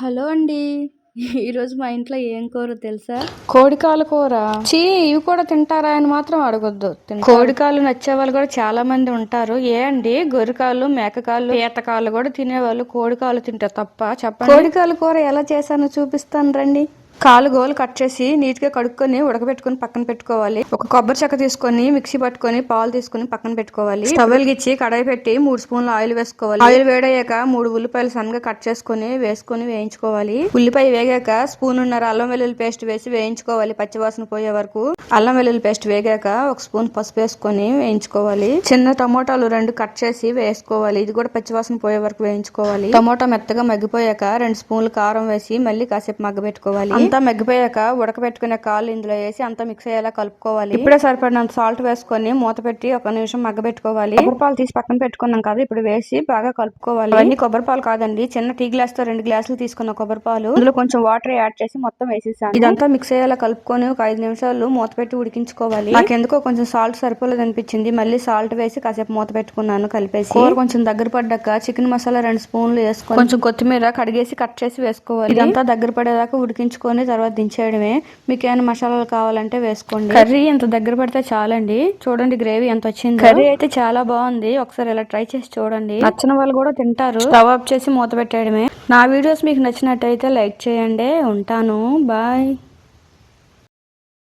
Hello అండి. ఈరోజు మా ఇంట్లో ఏం కూర తెలుసా? కోడికాలు కూర. చీ, ఇవి కూడా తింటారా అని మాత్రం అడగొద్దు. కోడికాలు నచ్చే వాళ్ళు కూడా చాలా మంది ఉంటారు. ఏ అండి, గొర్రెకాలు, మేకకాలు, పీతకాలు కూడా తినేవాళ్ళు కోడికాలు తింటే తప్ప చెప్పండి. కోడికాలు కూర ఎలా చేశానో చూపిస్తాను రండి. కాలు గోలు కట్ చేసి నీట్ గా కడుక్కొని ఉడకబెట్టుకుని పక్కన పెట్టుకోవాలి. ఒక కొబ్బరి చెక్క తీసుకొని మిక్సీ పట్టుకొని పాలు తీసుకుని పక్కన పెట్టుకోవాలి. స్టవ్ వెలిగించి కడాయి పెట్టి 3 స్పూన్ల ఆయిల్ వేసుకోవాలి. ఆయిల్ వేడయ్యాక 3 ఉల్లిపాయలు సన్నగా కట్ చేసుకుని వేసుకొని వేయించుకోవాలి. ఉల్లిపాయ వేగాక స్పూనున్నర అల్లం వెల్లుల్లి పేస్ట్ వేసి వేయించుకోవాలి పచ్చివాసన పోయే వరకు. అల్లం వెల్లుల్లి పేస్ట్ వేగాక 1 స్పూన్ పసుపు వేసుకొని వేయించుకోవాలి. చిన్న టమోటాలు 2 కట్ చేసి వేసుకోవాలి. ఇది కూడా పచ్చివాసన పోయే వరకు వేయించుకోవాలి. టమోటా మెత్తగా మగ్గిపోయాక 2 స్పూన్లు కారం వేసి మళ్ళీ కాసేపు మగ్గబెట్టుకోవాలి. అంతా మగ్గిపోయాక ఉడకబెట్టుకునే కాళ్ళు ఇందులో వేసి అంతా మిక్స్ అయ్యేలా కలుపుకోవాలి. ఇప్పుడే సరిపడినంత సాల్ట్ వేసుకొని మూత పెట్టి 1 నిమిషం మగ్గబెట్టుకోవాలి. కొబ్బరిపాలు తీసి పక్కన పెట్టుకున్నాం కదా, ఇప్పుడు వేసి బాగా కలుపుకోవాలి. అన్ని కొబ్బరిపాలు కాదండి, చిన్న టీ గ్లాస్ తో 2 గ్లాసులు తీసుకున్న కొబ్బరిపాలు. అందులో కొంచెం వాటర్ యాడ్ చేసి మొత్తం వేసేసాను. ఇదంతా మిక్స్ అయ్యేలా కలుపుకొని ఒక 5 నిమిషాలు మూత పెట్టి ఉడికించుకోవాలి. నాకెందుకో కొంచెం సాల్ట్ సరిపోలేదు అనిపించింది. మళ్ళీ సాల్ట్ వేసి కాసేపు మూత పెట్టుకున్నాను కలిపేసి. కూర కొంచెం దగ్గర పడ్డాక చికెన్ మసాలా 2 స్పూన్లు వేసుకొని కొంచెం కొత్తిమీర కడిగేసి కట్ చేసి వేసుకోవాలి. ఇదంతా దగ్గర పడేదాకా ఉడికించుకొని తర్వాత దించేయడమే. మీకు ఏమైనా మసాలాలు కావాలంటే వేసుకోండి. కర్రీ ఎంత దగ్గర పడితే చాలండి. చూడండి గ్రేవీ ఎంత వచ్చింది. కర్రీ అయితే చాలా బాగుంది. ఒకసారి ఇలా ట్రై చేసి చూడండి. నచ్చిన వాళ్ళు కూడా తింటారు. స్టవ్ ఆఫ్ చేసి మూత పెట్టేయడమే. నా వీడియోస్ మీకు నచ్చినట్టయితే లైక్ చేయండి. ఉంటాను, బాయ్.